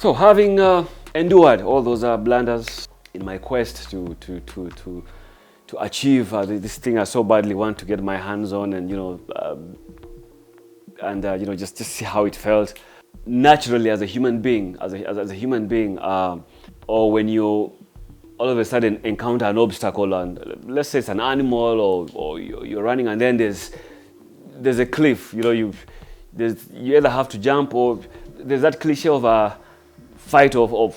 So having endured all those blunders in my quest to achieve this thing I so badly want to get my hands on, and just see how it felt naturally as a human being, as a human being, or when you all of a sudden encounter an obstacle, and let's say it's an animal, or you're running, and then there's a cliff. You either have to jump, or there's that cliche of a fight or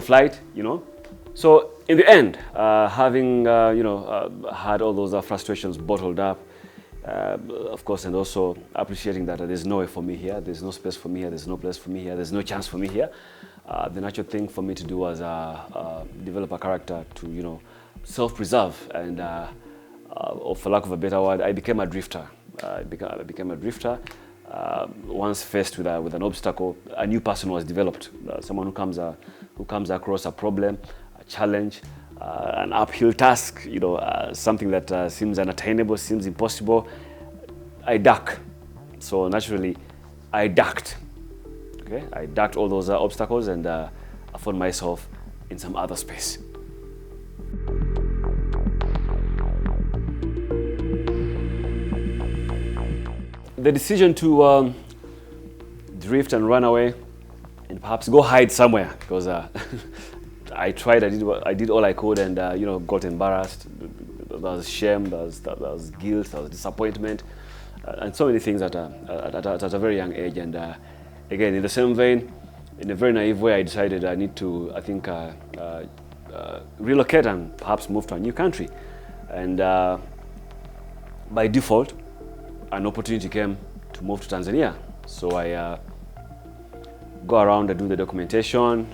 flight. So in the end, having had all those frustrations bottled up, of course, and also appreciating that there's no way for me here, there's no space for me here, there's no place for me here, there's no chance for me here. The natural thing for me to do was develop a character to, self-preserve, and or for lack of a better word, I became a drifter. I became a drifter. Once faced with an obstacle, a new person was developed. Someone who comes across a problem, a challenge, an uphill task, something that seems unattainable, seems impossible, I duck. So naturally, I ducked. Okay, I ducked all those obstacles, and I found myself in some other space. The decision to drift and run away, and perhaps go hide somewhere, because I tried, I did all I could, and got embarrassed. There was shame, there was guilt, there was disappointment, and so many things at a very young age. And again, in the same vein, in a very naive way, I decided I need to, relocate and perhaps move to a new country. And by default, an opportunity came to move to Tanzania. So I go around and do the documentation,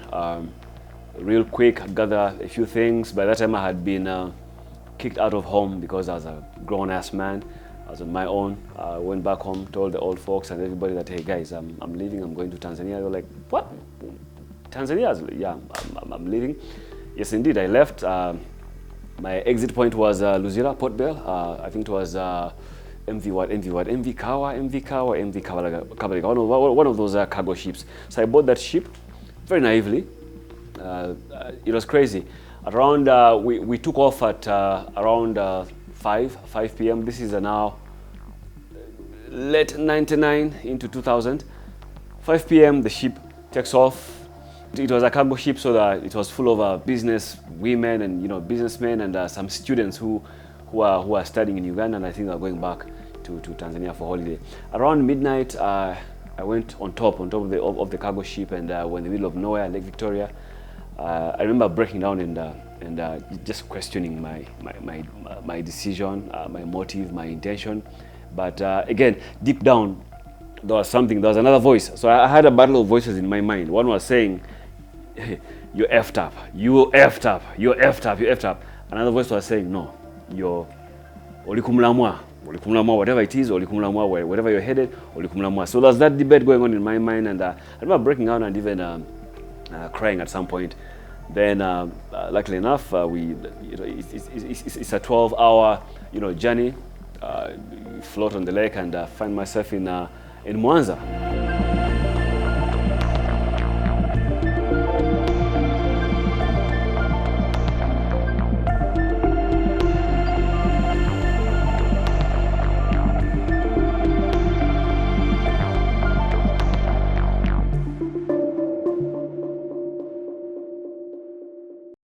real quick, gather a few things. By that time, I had been kicked out of home because I was a grown-ass man. I was on my own. I went back home, told the old folks and everybody that, hey guys, I'm leaving, I'm going to Tanzania. They were like, what? Tanzania? Yeah, I'm leaving. Yes, indeed, I left. My exit point was Luzira, Port Bell. I think it was MV Kawa, one of those cargo ships. So I bought that ship very naively. It was crazy. Around we took off at around 5 p.m. This is now late 99 into 2000. 5 p.m. the ship takes off. It was a cargo ship, so that it was full of business women and businessmen and some students who are studying in Uganda, and I think they're going back to Tanzania for holiday. Around midnight, I went on top of the cargo ship, and we're in the middle of nowhere, Lake Victoria. I remember breaking down and just questioning my decision, my motive, my intention. But again, deep down, there was another voice. So I had a battle of voices in my mind. One was saying, you effed up, you effed up, you effed up, you effed up. Another voice was saying, no, you're olikumlamwa, whatever it is, olikumlamwa, wherever you're headed, olikumlamwa. So there's that debate going on in my mind, and I remember breaking out and even crying at some point. Then, luckily enough, it's a 12-hour, journey. Float on the lake and find myself in Mwanza.